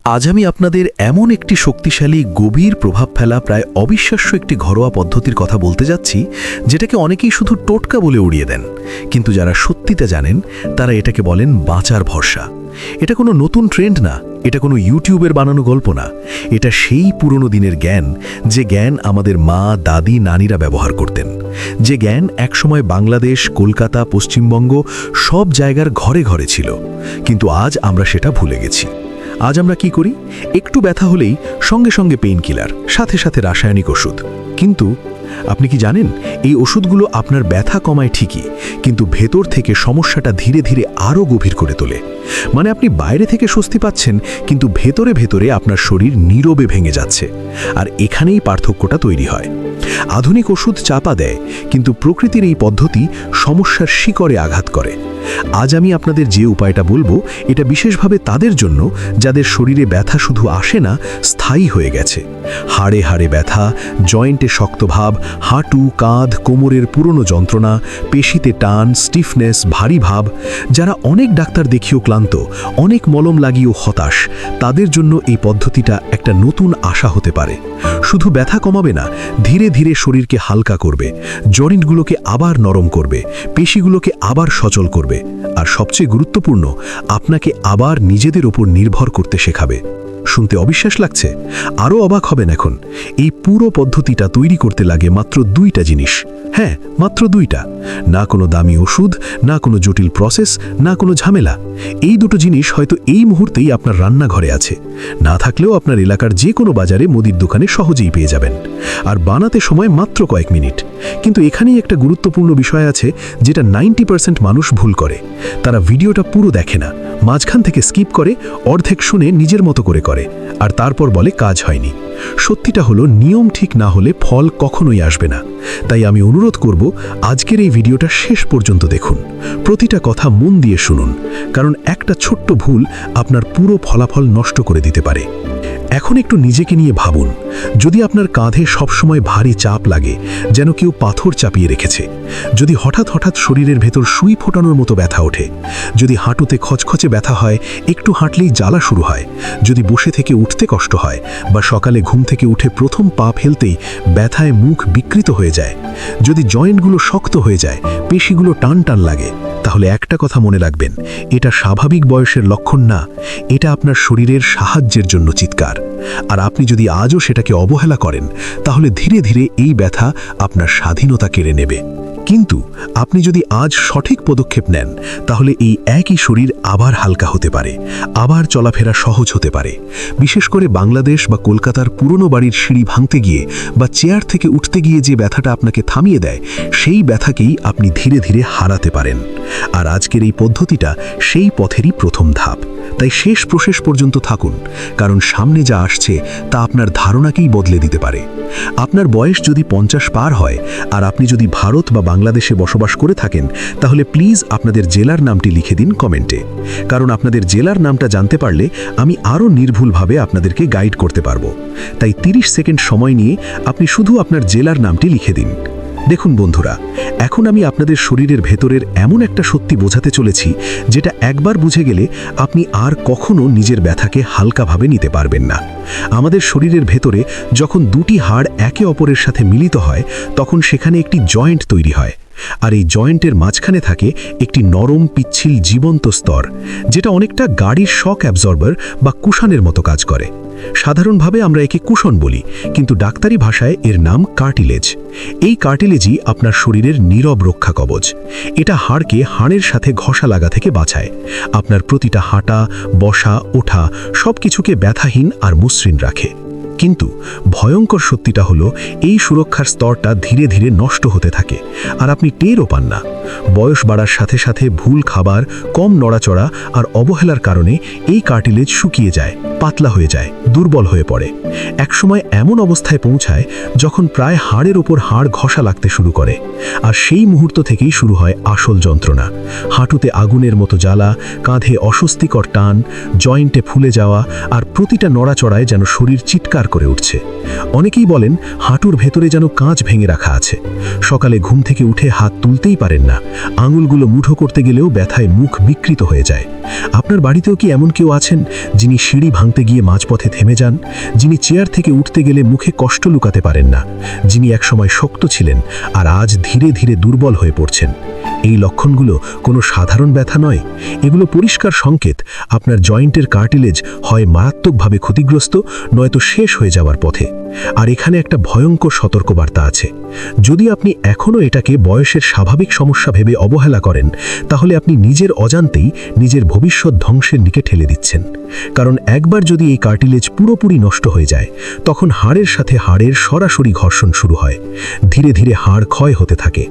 আজ আমি আপনাদের এমন একটি শক্তিশালী গভীর প্রভাব ফেলা প্রায় অবিশ্বাস্য একটি ঘরোয়া পদ্ধতির কথা বলতে যাচ্ছি, যেটাকে অনেকেই শুধু টোটকা বলে উড়িয়ে দেন, কিন্তু যারা সত্যিটা জানেন তারা এটাকে বলেন বাঁচার ভরসা। এটা কোনো নতুন ট্রেন্ড না, এটা কোনো ইউটিউবের বানানো গল্প না, এটা সেই পুরনো দিনের জ্ঞান, যে জ্ঞান আমাদের মা, দাদি, নানিরা ব্যবহার করতেন, যে জ্ঞান একসময় বাংলাদেশ, কলকাতা, পশ্চিমবঙ্গ সব জায়গার ঘরে ঘরে ছিল। কিন্তু আজ আমরা সেটা ভুলে গেছি। আজ আমরা কি করি? একটু ব্যথা হলেই সঙ্গে সঙ্গে পেইন কিলার, সাথে সাথে রাসায়নিক ওষুধ। কিন্তু আপনি কি জানেন, এই ওষুধগুলো আপনার ব্যথা কমায় ঠিকই, কিন্তু ভেতর থেকে সমস্যাটা ধীরে ধীরে আরও গভীর করে তোলে। মানে আপনি বাইরে থেকে স্বস্তি পাচ্ছেন, কিন্তু ভেতরে ভেতরে আপনার শরীর নীরবে ভেঙে যাচ্ছে। আর এখানেই পার্থক্যটা তৈরি হয়। আধুনিক ওষুধ চাপা দেয়, কিন্তু প্রকৃতির এই পদ্ধতি সমস্যার শিকড়ে আঘাত করে। আজ আমি আপনাদের যে উপায়টা বলবো, এটা বিশেষভাবে তাদের জন্য যাদের শরীরে ব্যথা শুধু আসে না, স্থায়ী হয়ে গেছে। হাড়ে হাড়ে ব্যথা, জয়েন্টে শক্তভাব, হাঁটু, কাঁধ, কোমরের পুরনো যন্ত্রণা, পেশিতে টান, স্টিফনেস, ভারী ভাব। যারা অনেক ডাক্তার দেখিয়েও ক্লান্ত, অনেক মলম লাগিয়েও হতাশ, তাদের জন্য এই পদ্ধতিটা একটা নতুন আশা হতে পারে। শুধু ব্যথা কমাবে না, ধীরে ধীরে শরীরকে হালকা করবে, জয়েন্টগুলোকে আবার নরম করবে, পেশিগুলোকে আবার সচল করবে, আর সবচেয়ে গুরুত্বপূর্ণ, আপনাকে আবার নিজেদের ওপর নির্ভর করতে শেখাবে। শুনতে অবিশ্বাস লাগছে? আরও অবাক হবেন এখন। এই পুরো পদ্ধতিটা তৈরি করতে লাগে মাত্র 2টা জিনিস। হ্যাঁ, মাত্র 2টা। না কোনো দামি ওষুধ, না কোনো জটিল প্রসেস, না কোনো ঝামেলা। এই দুটো জিনিস হয়তো এই মুহূর্তেই আপনার রান্নাঘরে আছে, না থাকলেও আপনার এলাকার যে কোনো বাজারে, মুদির দোকানে সহজেই পেয়ে যাবেন। আর বানাতে সময় মাত্র কয়েক মিনিট। কিন্তু এখানেই একটা গুরুত্বপূর্ণ বিষয় আছে, যেটা 90% মানুষ ভুল করে। তারা ভিডিওটা পুরো দেখে না, মাঝখান থেকে স্কিপ করে, অর্ধেক শুনে নিজের মতো করে করে, আর তারপর বলে কাজ হয়নি। সত্যিটা হলো, নিয়ম ঠিক না হলে ফল কখনোই আসবে না। তাই আমি অনুরোধ করব, আজকের এই ভিডিওটা শেষ পর্যন্ত দেখুন, প্রতিটা কথা মন দিয়ে শুনুন, কারণ একটা ছোট্ট ভুল আপনার পুরো ফলাফল নষ্ট করে দিতে পারে। এখন একটু নিজেকে নিয়ে ভাবুন, যদি আপনার কাঁধে সবসময় ভারী চাপ লাগে, যেন কেউ পাথর চাপিয়ে রেখেছে, যদি হঠাৎ হঠাৎ শরীরের ভেতর সুই ফোটানোর মতো ব্যথা ওঠে, যদি হাঁটুতে খচখচে ব্যথা হয়, একটু হাঁটলেই জ্বালা শুরু হয়, যদি বসে থেকে উঠতে কষ্ট হয়, বা সকালে ঘুম থেকে উঠে প্রথম পা ফেলতেই ব্যথায় মুখ বিকৃত হয়ে যায়, যদি জয়েন্টগুলো শক্ত হয়ে যায়, পেশিগুলো টান টান লাগে, তাহলে একটা কথা মনে রাখবেন, এটা স্বাভাবিক বয়সের লক্ষণ না, এটা আপনার শরীরের সাহায্যের জন্য চিৎকার। আর আপনি যদি আজও সেটাকে অবহেলা করেন, তাহলে ধীরে ধীরে এই ব্যথা আপনার স্বাধীনতা কেড়ে নেবে। কিন্তু আপনি যদি আজ সঠিক পদক্ষেপ নেন, তাহলে এই একই শরীর আবার হালকা হতে পারে, আবার চলাফেরা সহজ হতে পারে। বিশেষ করে বাংলাদেশ বা কলকাতার পুরনো বাড়ির সিঁড়ি ভাঙতে গিয়ে বা চেয়ার থেকে উঠতে গিয়ে যে ব্যথাটা আপনাকে থামিয়ে দেয়, সেই ব্যথাকেই আপনি ধীরে ধীরে হারাতে পারেন। আর আজকের এই পদ্ধতিটা সেই পথেরই প্রথম ধাপ। তাই শেষ প্রশেষ পর্যন্ত থাকুন, কারণ সামনে যা আসছে তা আপনার ধারণাকেই বদলে দিতে পারে। আপনার বয়স যদি 50 পার হয়, আর আপনি যদি ভারত বা বাংলাদেশে বসবাস করে থাকেন, তাহলে প্লিজ আপনাদের জেলার নামটি লিখে দিন কমেন্টে, কারণ আপনাদের জেলার নামটা জানতে পারলে আমি আরও নির্ভুলভাবে আপনাদেরকে গাইড করতে পারবো। তাই 30 সেকেন্ড সময় নিয়ে আপনি শুধু আপনার জেলার নামটি লিখে দিন। দেখুন বন্ধুরা, এখন আমি আপনাদের শরীরের ভেতরের এমন একটা সত্যি বোঝাতে চলেছি, যেটা একবার বুঝে গেলে আপনি আর কখনো নিজের ব্যথাকে হালকাভাবে নিতে পারবেন না। আমাদের শরীরের ভেতরে যখন দুটি হাড় একে অপরের সাথে মিলিত হয়, তখন সেখানে একটি জয়েন্ট তৈরি হয়। আর এই জয়েন্টের মাঝখানে থাকে একটি নরম, পিচ্ছিল, জীবন্ত স্তর, যেটা অনেকটা গাড়ির শক অ্যাবজর্বার বা কুশনের মতো কাজ করে। সাধারণভাবে আমরা একে কুশন বলি, কিন্তু ডাক্তারি ভাষায় এর নাম কার্টিলেজ। এই কার্টিলেজই আপনার শরীরের নীরব রক্ষা কবচ। এটা হাড়কে হাড়ের সাথে ঘষা লাগা থেকে বাঁচায়, আপনার প্রতিটা হাঁটা, বসা, ওঠা সবকিছুকে ব্যথাহীন আর মসৃণ রাখে। কিন্তু ভয়ঙ্কর সত্যিটা হলো, এই সুরক্ষার স্তরটা ধীরে ধীরে নষ্ট হতে থাকে, আর আপনি টেরও পান না। বয়স বাড়ার সাথে সাথে ভুল খাবার, কম নড়াচড়া আর অবহেলার কারণে এই কার্টিলেজ শুকিয়ে যায়, পাতলা হয়ে যায়, দুর্বল হয়ে পড়ে। একসময় এমন অবস্থায় পৌঁছায় যখন প্রায় হাড়ের ওপর হাড় ঘষা লাগতে শুরু করে। আর সেই মুহূর্ত থেকেই শুরু হয় আসল যন্ত্রণা। হাঁটুতে আগুনের মতো জ্বালা, কাঁধে অস্বস্তিকর টান, জয়েন্টে ফুলে যাওয়া, আর প্রতিটা নড়াচড়ায় যেন শরীর চিৎকার করে উঠছে। অনেকেই বলেন হাঁটুর ভেতরে যেন কাঁচ ভেঙে রাখা আছে। সকালে ঘুম থেকে উঠে হাত তুলতেই পারেন না, আঙুলগুলো মুঠো করতে গেলেও ব্যথায় মুখ বিকৃত হয়ে যায়। আপনার বাড়িতেও কি এমন কেউ আছেন যিনি সিঁড়ি ভাঙতে গিয়ে মাঝপথে থেমে যান, যিনি চেয়ার থেকে উঠতে গেলে মুখে কষ্ট লুকাতে পারেন না, যিনি একসময় শক্ত ছিলেন আর আজ ধীরে ধীরে দুর্বল হয়ে পড়ছেন? এই লক্ষণগুলো কোনো সাধারণ ব্যথা নয়, এগুলো পরিষ্কার সংকেত আপনার জয়েন্টের কার্টিলেজ হয় মারাত্মকভাবে ক্ষতিগ্রস্ত, নয়তো শেষ হয়ে যাওয়ার পথে। আর এখানে একটা ভয়ঙ্কর সতর্কবার্তা আছে। যদি আপনি এখনও এটাকে বয়সের স্বাভাবিক সমস্যা ভেবে অবহেলা করেন, তাহলে আপনি নিজের অজান্তেই নিজের ভবিষ্যৎ ধ্বংসের দিকে ঠেলে দিচ্ছেন। কারণ একবার যদি এই কার্টিলেজ পুরোপুরি নষ্ট হয়ে যায়, তখন হাড়ের সাথে হাড়ের সরাসরি ঘর্ষণ শুরু হয়। ধীরে ধীরে হাড় ক্ষয় হতে থাকে,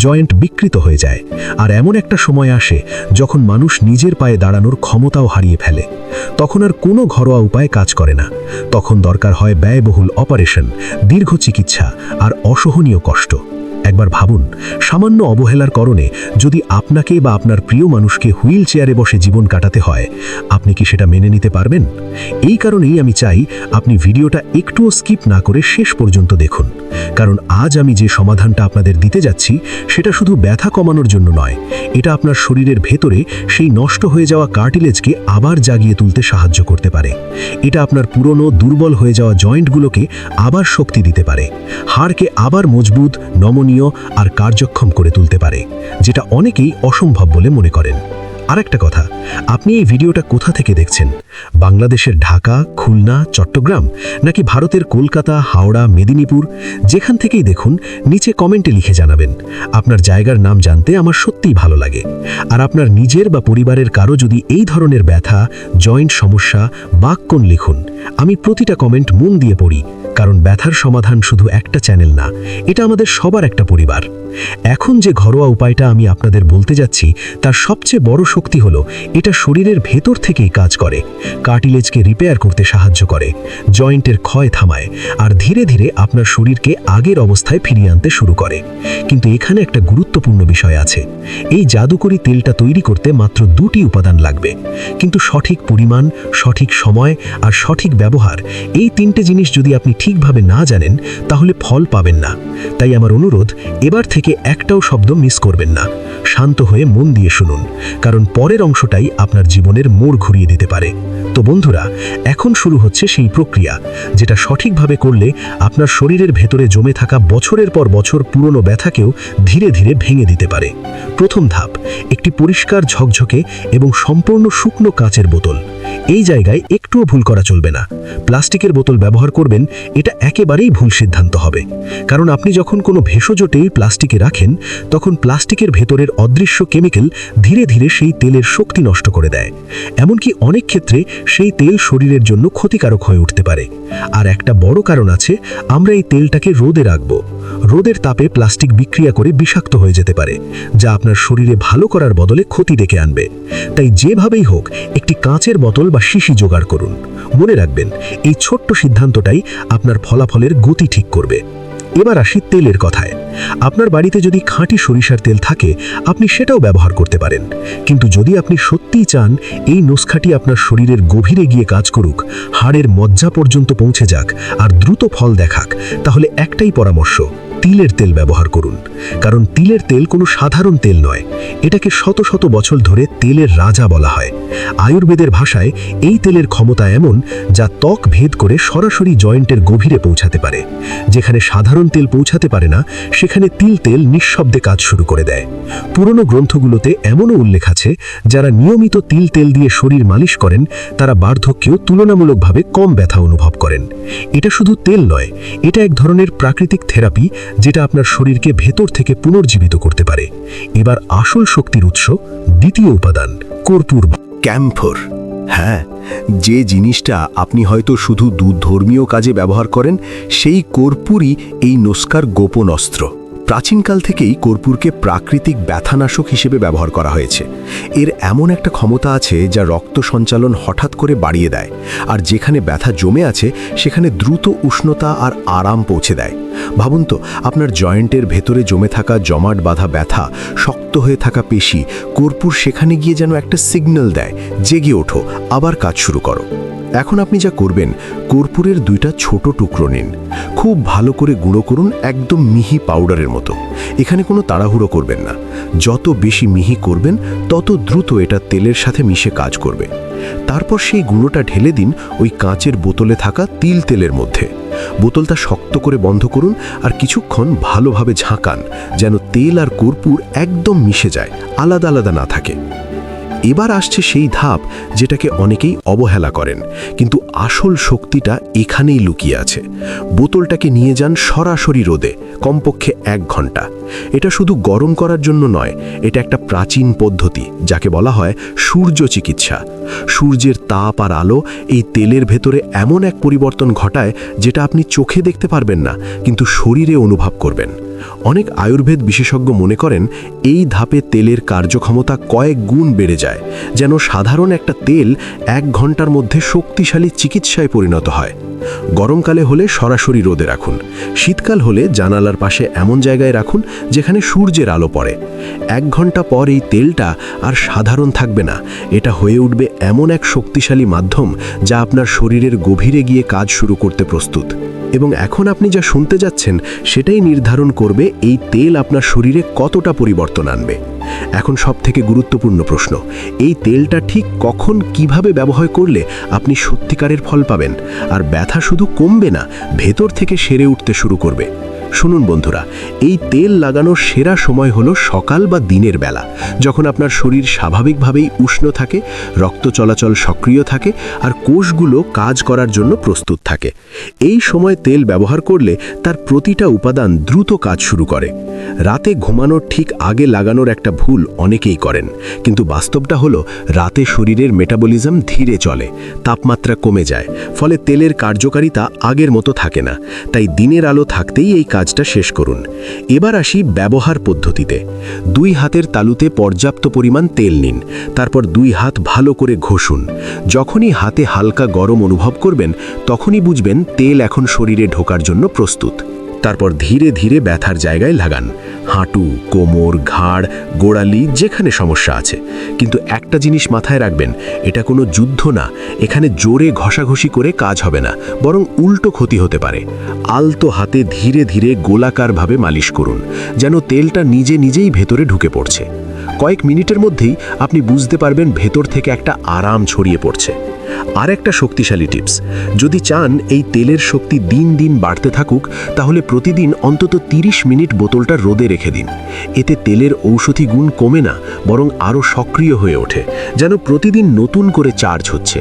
জয়েন্ট বিকৃত হয়ে যায়, আর এমন একটা সময় আসে যখন মানুষ নিজের পায়ে দাঁড়ানোর ক্ষমতাও হারিয়ে ফেলে। তখন আর কোনো ঘরোয়া উপায় কাজ করে না। তখন দরকার হয় ব্যয়বহুল অপারেশন, দীর্ঘ চিকিৎসা আর অসহনীয় কষ্ট। একবার ভাবুন, সামান্য অবহেলার কারণে যদি আপনাকে বা আপনার প্রিয় মানুষকে হুইল চেয়ারে বসে জীবন কাটাতে হয়, আপনি কি সেটা মেনে নিতে পারবেন? এই কারণেই আমি চাই আপনি ভিডিওটা একটুও স্কিপ না করে শেষ পর্যন্ত দেখুন। কারণ আজ আমি যে সমাধানটা আপনাদের দিতে যাচ্ছি, সেটা শুধু ব্যথা কমানোর জন্য নয়, এটা আপনার শরীরের ভেতরে সেই নষ্ট হয়ে যাওয়া কার্টিলেজকে আবার জাগিয়ে তুলতে সাহায্য করতে পারে। এটা আপনার পুরনো দুর্বল হয়ে যাওয়া জয়েন্টগুলোকে আবার শক্তি দিতে পারে, হাড়কে আবার মজবুত, নমনীয় আর কার্যক্ষম করে তুলতে পারে, যেটা অনেকেই অসম্ভব বলে মনে করেন। আরেকটা কথা, আপনি এই ভিডিওটা কোথা থেকে দেখছেন? বাংলাদেশের ঢাকা, খুলনা, চট্টগ্রাম, নাকি ভারতের কলকাতা, হাওড়া, মেদিনীপুর? যেখান থেকেই দেখুন, নিচে কমেন্টে লিখে জানাবেন। আপনার জায়গার নাম জানতে আমার সত্যিই ভালো লাগে। আর আপনার নিজের বা পরিবারের কারো যদি এই ধরনের ব্যথা, জয়েন্ট সমস্যা, বাককোণ লিখুন। আমি প্রতিটা কমেন্ট মন দিয়ে পড়ি, কারণ ব্যথার সমাধান শুধু একটা চ্যানেল না, এটা আমাদের সবার একটা পরিবার। এখন যে ঘরোয়া উপায়টা আমি আপনাদের বলতে যাচ্ছি, তার সবচেয়ে বড় শক্তি হলো এটা শরীরের ভেতর থেকেই কাজ করে, কার্টিলেজকে রিপেয়ার করতে সাহায্য করে, জয়েন্টের ক্ষয় থামায় আর ধীরে ধীরে আপনার শরীরকে আগের অবস্থায় ফিরিয়ে আনতে শুরু করে। কিন্তু এখানে একটা গুরুত্বপূর্ণ বিষয় আছে। এই জাদুকরি তেলটা তৈরি করতে মাত্র 2টি উপাদান লাগবে, কিন্তু সঠিক পরিমাণ, সঠিক সময় আর সঠিক ব্যবহার, এই 3টে জিনিস যদি আপনি ঠিকভাবে না জানেন, তাহলে ফল পাবেন না। তাই আমার অনুরোধ, এবার থেকে একটাও শব্দ মিস করবেন না। শান্ত হয়ে মন দিয়ে শুনুন, কারণ পরের অংশটাই আপনার জীবনের মোড় ঘুরিয়ে দিতে পারে। তো বন্ধুরা, এখন শুরু হচ্ছে সেই প্রক্রিয়া, যেটা সঠিকভাবে করলে আপনার শরীরের ভেতরে জমে থাকা বছরের পর বছর পুরনো ব্যথাকেও ধীরে ধীরে ভেঙে দিতে পারে। প্রথম ধাপ, একটি পরিষ্কার, ঝকঝকে এবং সম্পূর্ণ শুকনো কাচের বোতল। এই জায়গায় একটুও ভুল করা চলবে না। প্লাস্টিকের বোতল ব্যবহার করবেন, এটা একেবারেই ভুল সিদ্ধান্ত হবে। কারণ আপনি যখন কোনো ভেষজ তেল প্লাস্টিকে রাখেন, তখন প্লাস্টিকের ভেতরের অদৃশ্য কেমিক্যাল ধীরে ধীরে সেই তেলের শক্তি নষ্ট করে দেয়। এমনকি অনেক ক্ষেত্রে সেই তেল শরীরের জন্য ক্ষতিকারক হয়ে উঠতে পারে। আর একটা বড় কারণ আছে, আমরা এই তেলটাকে রোদে রাখব। রোদের তাপে প্লাস্টিক বিক্রিয়া করে বিষাক্ত হয়ে যেতে পারে, যা আপনার শরীরে ভালো করার বদলে ক্ষতি ডেকে আনবে। তাই যেভাবেই হোক একটি কাঁচের বোতল বা শিশি জোগাড় করুন। মনে রাখবেন, এই ছোট্ট সিদ্ধান্তটাই আপনার ফলাফলের গতি ঠিক করবে। এবার আসি তেলের কথায়। আপনার বাড়িতে যদি খাঁটি সরিষার তেল থাকে, আপনি সেটাও ব্যবহার করতে পারেন। কিন্তু যদি আপনি সত্যিই চান এই নুস্খাটি আপনার শরীরের গভীরে গিয়ে কাজ করুক, হাড়ের মজ্জা পর্যন্ত পৌঁছে যাক আর দ্রুত ফল দেখাক, তাহলে একটাই পরামর্শ, তিলের তেল ব্যবহার করুন। কারণ তিলের তেল কোনো সাধারণ তেল নয়, এটাকে শত শত বছর ধরে তেলের রাজা বলা হয়। আয়ুর্বেদের ভাষায় এই তেলের ক্ষমতা এমন, যা ত্বক ভেদ করে সরাসরি জয়েন্টের গভীরে পৌঁছাতে পারে। যেখানে সাধারণ তেল পৌঁছাতে পারে না, সেখানে তিল তেল নিঃশব্দে কাজ শুরু করে দেয়। পুরনো গ্রন্থগুলোতে এমনও উল্লেখ আছে, যারা নিয়মিত তিল তেল দিয়ে শরীর মালিশ করেন, তারা বার্ধক্যেও তুলনামূলকভাবে কম ব্যথা অনুভব করেন। এটা শুধু তেল নয়, এটা এক ধরনের প্রাকৃতিক থেরাপি, যেটা আপনার শরীরকে ভেতর থেকে পুনর্জীবিত করতে পারে। এবার আসল শক্তির উৎস, দ্বিতীয় উপাদান, কর্পূর। ক্যাম্ফর। হ্যাঁ, যে জিনিসটা আপনি হয়তো শুধু ধর্মীয় কাজে ব্যবহার করেন, সেই কর্পূরই এই নুস্খার গোপন অস্ত্র। প্রাচীনকাল থেকেই কর্পূরকে প্রাকৃতিক ব্যথানাশক হিসেবে ব্যবহার করা হয়েছে। এর এমন একটা ক্ষমতা আছে যা রক্ত সঞ্চালন হঠাৎ করে বাড়িয়ে দেয়, আর যেখানে ব্যথা জমে আছে সেখানে দ্রুত উষ্ণতা আর আরাম পৌঁছে দেয়। ভাবুন তো, আপনার জয়েন্টের ভেতরে জমে থাকা জমাট বাঁধা ব্যথা, শক্ত হয়ে থাকা পেশি, কর্পূর সেখানে গিয়ে যেন একটা সিগন্যাল দেয়, জেগে ওঠো, আবার কাজ শুরু করো। এখন আপনি যা করবেন, কর্পূরের 2টা ছোট টুকরো নিন, খুব ভালো করে গুঁড়ো করুন, একদম মিহি পাউডারের মতো। এখানে কোনো তাড়াহুড়ো করবেন না, যত বেশি মিহি করবেন তত দ্রুত এটা তেলের সাথে মিশে কাজ করবে। তারপর সেই গুঁড়োটা ঢেলে দিন ওই কাঁচের বোতলে থাকা তিল তেলের মধ্যে। বোতলটা শক্ত করে বন্ধ করুন আর কিছুক্ষণ ভালোভাবে ঝাঁকান, যেন তেল আর কর্পূর একদম মিশে যায়, আলাদা আলাদা না থাকে। এবার আসছে সেই ধাপ যেটাকে অনেকেই অবহেলা করেন, কিন্তু আসল শক্তিটা এখানেই লুকিয়ে আছে। বোতলটাকে নিয়ে যান সরাসরি রোদে, কমপক্ষে 1 ঘন্টা। এটা শুধু গরম করার জন্য নয়, এটা একটা প্রাচীন পদ্ধতি যাকে বলা হয় সূর্য চিকিৎসা। সূর্যের তাপ আর আলো এই তেলের ভেতরে এমন এক পরিবর্তন ঘটায় যেটা আপনি চোখে দেখতে পারবেন না, কিন্তু শরীরে অনুভব করবেন। অনেক আয়ুর্বেদ বিশেষজ্ঞ মনে করেন এই ধাপে তেলের কার্যক্ষমতা কয়েক গুণ বেড়ে যায়, যেন সাধারণ একটা তেল 1 ঘন্টার মধ্যে শক্তিশালী চিকিৎসায় পরিণত হয়। গরমকালে হলে সরাসরি রোদে রাখুন, শীতকাল হলে জানালার পাশে এমন জায়গায় রাখুন যেখানে সূর্যের আলো পড়ে। 1 ঘন্টা পর এই তেলটা আর সাধারণ থাকবে না, এটা হয়ে উঠবে এমন এক শক্তিশালী মাধ্যম যা আপনার শরীরের গভীরে গিয়ে কাজ শুরু করতে প্রস্তুত। এবং এখন আপনি যা শুনতে যাচ্ছেন সেটাই নির্ধারণ করবে এই তেল আপনার শরীরে কতটা পরিবর্তন আনবে। এখন সবথেকে গুরুত্বপূর্ণ প্রশ্ন, এই তেলটা ঠিক কখন কিভাবে ব্যবহার করলে আপনি সত্যিকারের ফল পাবেন, আর ব্যথা শুধু কমবে না, ভেতর থেকে সেরে উঠতে শুরু করবে। শুনুন বন্ধুরা, এই তেল লাগানোর সেরা সময় হলো সকাল বা দিনের বেলা, যখন আপনার শরীর স্বাভাবিকভাবেই উষ্ণ থাকে, রক্ত চলাচল সক্রিয় থাকে আর কোষগুলো কাজ করার জন্য প্রস্তুত থাকে। এই সময় তেল ব্যবহার করলে তার প্রতিটা উপাদান দ্রুত কাজ শুরু করে। রাতে ঘুমানোর ঠিক আগে লাগানোর একটা ভুল অনেকেই করেন, কিন্তু বাস্তবটা হলো রাতে শরীরের মেটাবলিজম ধীরে চলে, তাপমাত্রা কমে যায়, ফলে তেলের কার্যকারিতা আগের মতো থাকে না। তাই দিনের আলো থাকতেই এই কাজটা শেষ করুন। এবার আসি ব্যবহার পদ্ধতিতে। 2 হাতের তালুতে পর্যাপ্ত পরিমাণ তেল নিন, তারপর 2 হাত ভালো করে ঘষুন। যখনই হাতে হালকা গরম অনুভব করবেন, তখনই বুঝবেন তেল এখন শরীরে ঢোকার জন্য প্রস্তুত। তারপর ধীরে ধীরে ব্যথার জায়গায় লাগান, হাঁটু, কোমর, ঘাড়, গোড়ালি, যেখানে সমস্যা আছে। কিন্তু একটা জিনিস মাথায় রাখবেন, এটা কোনো যুদ্ধ না, এখানে জোরে ঘষাঘষি করে কাজ হবে না, বরং উল্টো ক্ষতি হতে পারে। আলতো হাতে ধীরে ধীরে গোলাকারভাবে মালিশ করুন, যেন তেলটা নিজে নিজেই ভেতরে ঢুকে পড়ছে। কয়েক মিনিটের মধ্যেই আপনি বুঝতে পারবেন ভেতর থেকে একটা আরাম ছড়িয়ে পড়ছে। আর একটা শক্তিশালী টিপস, যদি চান এই তেলের শক্তি দিন দিন বাড়তে থাকুক, তাহলে প্রতিদিন অন্তত 30 মিনিট বোতলটা রোদে রেখে দিন। এতে তেলের ঔষধি গুণ কমে না, বরং আরও সক্রিয় হয়ে ওঠে, যেন প্রতিদিন নতুন করে চার্জ হচ্ছে।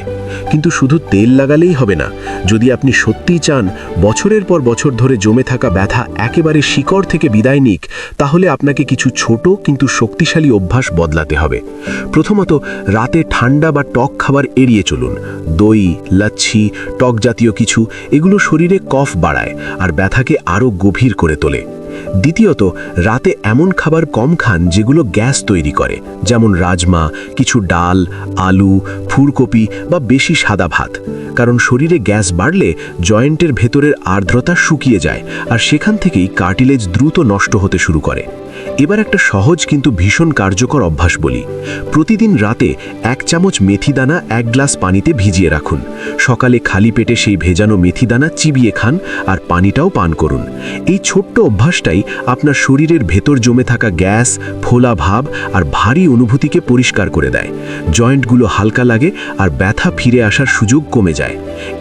কিন্তু শুধু তেল লাগালেই হবে না। যদি আপনি সত্যিই চান বছরের পর বছর ধরে জমে থাকা ব্যথা একেবারে শিকড় থেকে বিদায় নিক, তাহলে আপনাকে কিছু ছোট কিন্তু শক্তিশালী অভ্যাস বদলাতে হবে। প্রথমত, রাতে ঠান্ডা বা টক খাবার এড়িয়ে চলুন। দই, লাচ্ছি, টক জাতীয় কিছু, এগুলো শরীরে কফ বাড়ায় আর ব্যথাকে আরও গভীর করে তোলে। দ্বিতীয়ত, রাতে এমন খাবার কম খান যেগুলো গ্যাস তৈরি করে, যেমন রাজমা, কিছু ডাল, আলু, ফুলকপি বা বেশি সাদা ভাত। কারণ শরীরে গ্যাস বাড়লে জয়েন্টের ভেতরের আর্দ্রতা শুকিয়ে যায় আর সেখান থেকেই কার্টিলেজ দ্রুত নষ্ট হতে শুরু করে। এবার একটা সহজ কিন্তু ভীষণ কার্যকর অভ্যাস বলি। প্রতিদিন রাতে 1 চামচ মেথি দানা 1 গ্লাস পানিতে ভিজিয়ে রাখুন। সকালে খালি পেটে সেই ভেজানো মেথি দানা চিবিয়ে খান আর পানিটাও পান করুন। এই ছোট্ট অভ্যাসটাই আপনার শরীরের ভেতর জমে থাকা গ্যাস, ফোলা ভাব আর ভারী অনুভূতিকে পরিষ্কার করে দেয়। জয়েন্টগুলো হালকা লাগে আর ব্যথা ফিরে আসার সুযোগ কমে যায়।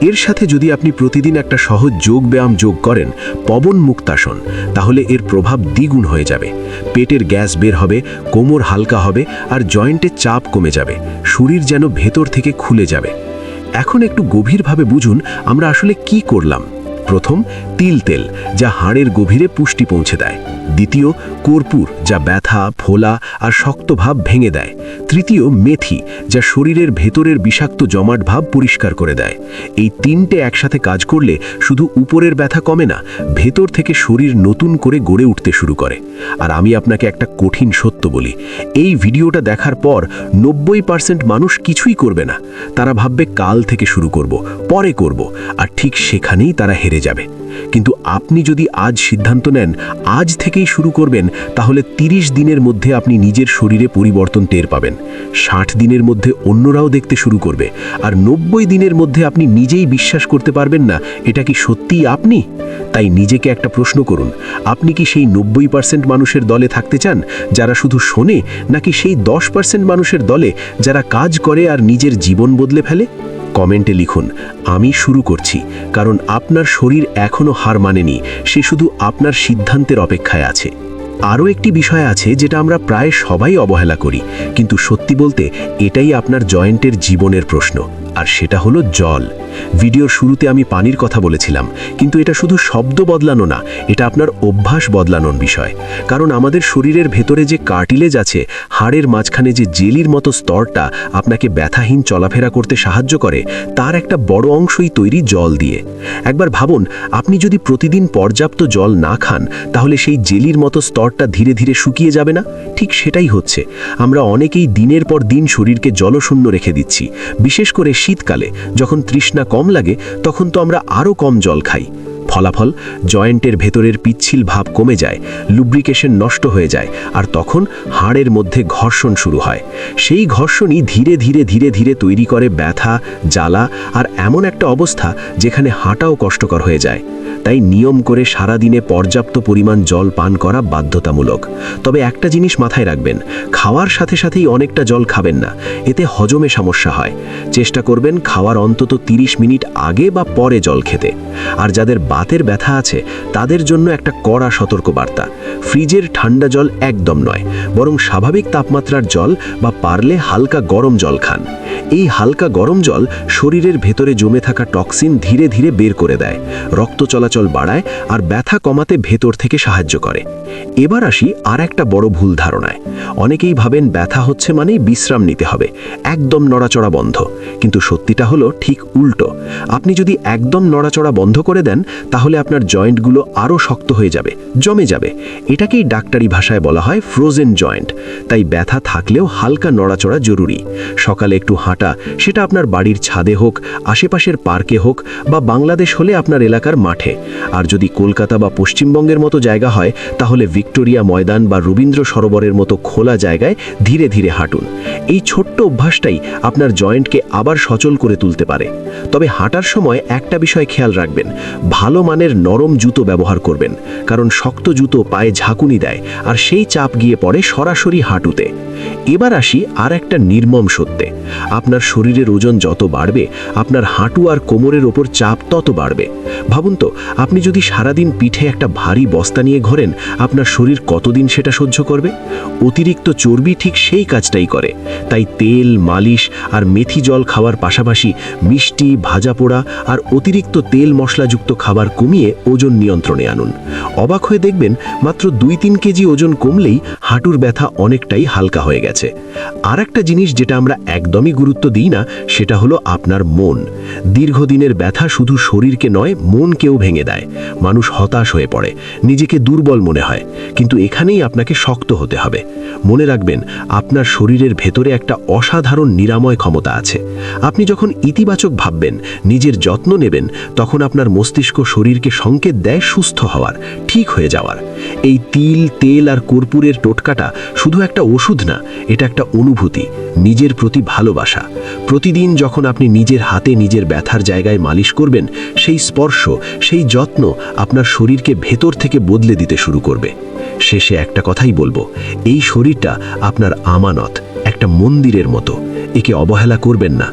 এর সাথে যদি আপনি প্রতিদিন একটা সহজ যোগ ব্যায়াম যোগ করেন, পবন মুক্তাসন, তাহলে এর প্রভাব দ্বিগুণ হয়ে যাবে। পেটের গ্যাস বের হবে, কোমর হালকা হবে আর জয়েন্টে চাপ কমে যাবে। শরীর যেন ভেতর থেকে খুলে যাবে। এখন একটু গভীরভাবে বুঝুন আমরা আসলে কি করলাম। প্রথম, তিল তেল, যা হাড়ের গভীরে পুষ্টি পৌঁছে দেয়। দ্বিতীয়, কর্পূর, যা ব্যথা, ফোলা আর শক্ত ভাব ভেঙে দেয়। তৃতীয়, মেথি, যা শরীরের ভেতরের বিষাক্ত জমাট ভাব পরিষ্কার করে দেয়। এই 3টে একসাথে কাজ করলে শুধু উপরের ব্যথা কমে না, ভেতর থেকে শরীর নতুন করে গড়ে উঠতে শুরু করে। আর আমি আপনাকে একটা কঠিন সত্য বলি, এই ভিডিওটা দেখার পর 90% মানুষ কিছুই করবে না। তারা ভাববে কাল থেকে শুরু করব, পরে করব, আর ঠিক সেখানেই তারা হেরে হয়ে যাবে। কিন্তু আপনি যদি আজ সিদ্ধান্ত নেন আজ থেকেই শুরু করবেন, তাহলে 30 দিনের মধ্যে আপনি নিজের শরীরে পরিবর্তন টের পাবেন। 60 দিনের মধ্যে অন্যরাও দেখতে শুরু করবে, আর 90 দিনের মধ্যে আপনি নিজেই বিশ্বাস করতে পারবেন না এটা কি সত্যিই আপনি। তাই নিজেকে একটা প্রশ্ন করুন, আপনি কি সেই 90% মানুষের দলে থাকতে চান যারা শুধু শোনে, নাকি সেই 10% মানুষের দলে যারা কাজ করে আর নিজের জীবন বদলে ফেলে? কমেন্টে লিখুন, আমি শুরু করছি, কারণ আপনার শরীর এখনও হার মানেনি, সে শুধু আপনার সিদ্ধান্তের অপেক্ষায় আছে। আরও একটি বিষয় আছে যেটা আমরা প্রায় সবাই অবহেলা করি, কিন্তু সত্যি বলতে এটাই আপনার জয়েন্টের জীবনের প্রশ্ন, আর সেটা হলো জল। ভিডিওর শুরুতে আমি পানির কথা বলেছিলাম, কিন্তু এটা শুধু শব্দ বদলানো না, এটা আপনার অভ্যাস বদলানোর বিষয়। কারণ আমাদের শরীরের ভেতরে যে কার্টিলেজ আছে, হাড়ের মাঝখানে যে জেলির মতো স্তরটা আপনাকে ব্যথাহীন চলাফেরা করতে সাহায্য করে, তার একটা বড় অংশই তৈরি জল দিয়ে। একবার ভাবুন, আপনি যদি প্রতিদিন পর্যাপ্ত জল না খান, তাহলে সেই জেলির মতো স্তরটা ধীরে ধীরে শুকিয়ে যাবে না? ঠিক সেটাই হচ্ছে, আমরা অনেকেই দিনের পর দিন শরীরকে জলশূন্য রেখে দিচ্ছি। বিশেষ করে শীতকালে যখন তৃষ্ণা কম লাগে, তখন তো আমরা আরও কম জল খাই। ফলাফল, জয়েন্টের ভেতরের পিচ্ছিল ভাব কমে যায়, লুব্রিকেশন নষ্ট হয়ে যায়, আর তখন হাড়ের মধ্যে ঘর্ষণ শুরু হয়। সেই ঘর্ষণই ধীরে ধীরে ধীরে ধীরে তৈরি করে ব্যথা, জ্বালা আর এমন একটা অবস্থা যেখানে হাঁটাও কষ্টকর হয়ে যায়। তাই নিয়ম করে সারাদিনে পর্যাপ্ত পরিমাণ জল পান করা বাধ্যতামূলক। তবে একটা জিনিস মাথায় রাখবেন, খাওয়ার সাথে সাথেই অনেকটা জল খাবেন না, এতে হজমে সমস্যা হয়। চেষ্টা করবেন খাওয়ার অন্তত 30 মিনিট আগে বা পরে জল খেতে। আর যাদের বাতের ব্যথা আছে তাদের জন্য একটা কড়া সতর্কবার্তা, ফ্রিজের ঠান্ডা জল একদম নয়, বরং স্বাভাবিক তাপমাত্রার জল বা পারলে হালকা গরম জল খান। এই হালকা গরম জল শরীরের ভেতরে জমে থাকা টক্সিন ধীরে ধীরে বের করে দেয়, রক্ত চলাচল বাড়ায় আর ব্যথা কমাতে ভেতর থেকে সাহায্য করে। এবার আসি আর একটা বড় ভুল ধারণায়। অনেকেই ভাবেন ব্যথা হচ্ছে মানেই বিশ্রাম নিতে হবে, একদম নড়াচড়া বন্ধ। কিন্তু সত্যিটা হলো ঠিক উল্টো। আপনি যদি একদম নড়াচড়া বন্ধ করে দেন, তাহলে আপনার জয়েন্টগুলো আরও শক্ত হয়ে যাবে, জমে যাবে। এটাকেই ডাক্তারি ভাষায় বলা হয় ফ্রোজেন জয়েন্ট। তাই ব্যথা থাকলেও হালকা নড়াচড়া জরুরি। সকালে একটু হাঁটা, সেটা আপনার বাড়ির ছাদে হোক, আশেপাশের পার্কে হোক, বা বাংলাদেশ হলে আপনার এলাকার মাঠে। আর যদি কলকাতা বা পশ্চিমবঙ্গের মতো জায়গা হয়, তাহলে ভিক্টোরিয়া ময়দান বা রবীন্দ্র সরোবরের মতো খোলা জায়গায় ধীরে ধীরে হাঁটুন। এই ছোট্ট অভ্যাসটাই আপনার জয়েন্টকে আবার সচল করে তুলতে পারে। তবে হাঁটার সময় একটা বিষয় খেয়াল রাখবেন, ভালো মানের নরম জুতো ব্যবহার করবেন, কারণ শক্ত জুতো পায়ে ঝাঁকুনি দেয় আর সেই চাপ গিয়ে পড়ে সরাসরি হাঁটুতে। এবার আসি আর একটা নির্মম সত্যে, আপনার শরীরের ওজন যত বাড়বে, আপনার হাঁটু আর কোমরের ওপর চাপ তত বাড়বে। ভাবুন তো, আপনি যদি সারাদিন পিঠে একটা ভারী বস্তা নিয়ে ঘোরেন, আপনার শরীর কতদিন সেটা সহ্য করবে? অতিরিক্ত চর্বি ঠিক সেই কাজটাই করে। তাই তেল, মালিশ আর মেথি জল খাওয়ার পাশাপাশি মিষ্টি, ভাজা পোড়া আর অতিরিক্ত তেল মশলাযুক্ত খাবার কমিয়ে ওজন নিয়ন্ত্রণে আনুন। অবাক হয়ে দেখবেন, মাত্র 2-3 কেজি ওজন কমলেই হাঁটুর ব্যথা অনেকটাই হালকা হয়ে গেছে। আর একটা জিনিস যেটা আমরা একদমই গুরুত্ব দিই না, সেটা হলো আপনার মন। দীর্ঘদিনের ব্যথা শুধু শরীরকে নয়, মনকেও ভেঙে দেয়। মানুষ হতাশ হয়ে পড়ে, নিজেকে দুর্বল মনে হয়। কিন্তু এখানেই আপনাকে শক্ত হতে হবে। মনে রাখবেন, আপনার শরীরের ভেতরে একটা অসাধারণ নিরাময় ক্ষমতা আছে। আপনি যখন ইতিবাচক ভাববেন, নিজের যত্ন নেবেন, তখন আপনার মস্তিষ্ক শরীরকে সংকেত দেয় সুস্থ হওয়ার, ঠিক হয়ে যাওয়ার। এই তিল, তেল আর কর্পূরের টোটকাটা শুধু একটা ওষুধ না, এটা একটা অনুভূতি, নিজের প্রতি ভালোবাসা। প্রতিদিন যখন আপনি নিজের হাতে নিজের ব্যথার জায়গায় মালিশ করবেন, সেই স্পর্শ, সেই যত্ন আপনার শরীরকে ভেতর থেকে বদলে দিতে শুরু করবে। শেষে একটা কথাই বলবো, এই শরীরটা আপনার আমানত, একটা মন্দিরের মতো। একে অবহেলা করবেন না।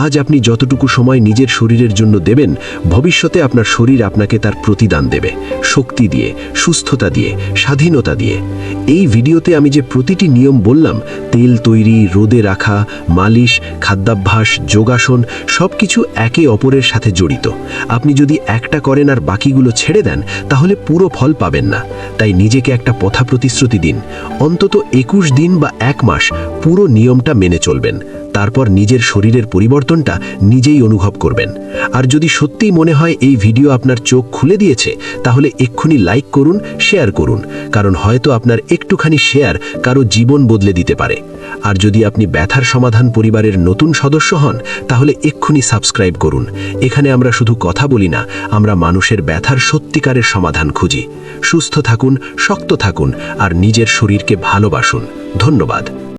আজ আপনি যতটুকু সময় নিজের শরীরের জন্য দেবেন, ভবিষ্যতে আপনার শরীর আপনাকে তার প্রতিদান দেবে, শক্তি দিয়ে, সুস্থতা দিয়ে, স্বাধীনতা দিয়ে। এই ভিডিওতে আমি যে প্রতিটি নিয়ম বললাম, তেল তৈরি, রোদে রাখা, মালিশ, খাদ্যাভ্যাস, যোগাসন, সবকিছু একে অপরের সাথে জড়িত। আপনি যদি একটা করেন আর বাকিগুলো ছেড়ে দেন, তাহলে পুরো ফল পাবেন না। তাই নিজেকে একটা পথা প্রতিশ্রুতি দিন, অন্তত 21 দিন বা 1 মাস পুরো নিয়মটা মেনে চলবেন। তারপর নিজের শরীরের পরিবর্তনটা নিজেই অনুভব করবেন। আর যদি সত্যিই মনে হয় এই ভিডিও আপনার চোখ খুলে দিয়েছে, তাহলে এক্ষুনি লাইক করুন, শেয়ার করুন, কারণ হয়তো আপনার একটুখানি শেয়ার কারো জীবন বদলে দিতে পারে। আর যদি আপনি ব্যথার সমাধান পরিবারের নতুন সদস্য হন, তাহলে এক্ষুনি সাবস্ক্রাইব করুন। এখানে আমরা শুধু কথা বলি না, আমরা মানুষের ব্যথার সত্যিকারের সমাধান খুঁজি। সুস্থ থাকুন, শক্ত থাকুন আর নিজের শরীরকে ভালোবাসুন। ধন্যবাদ।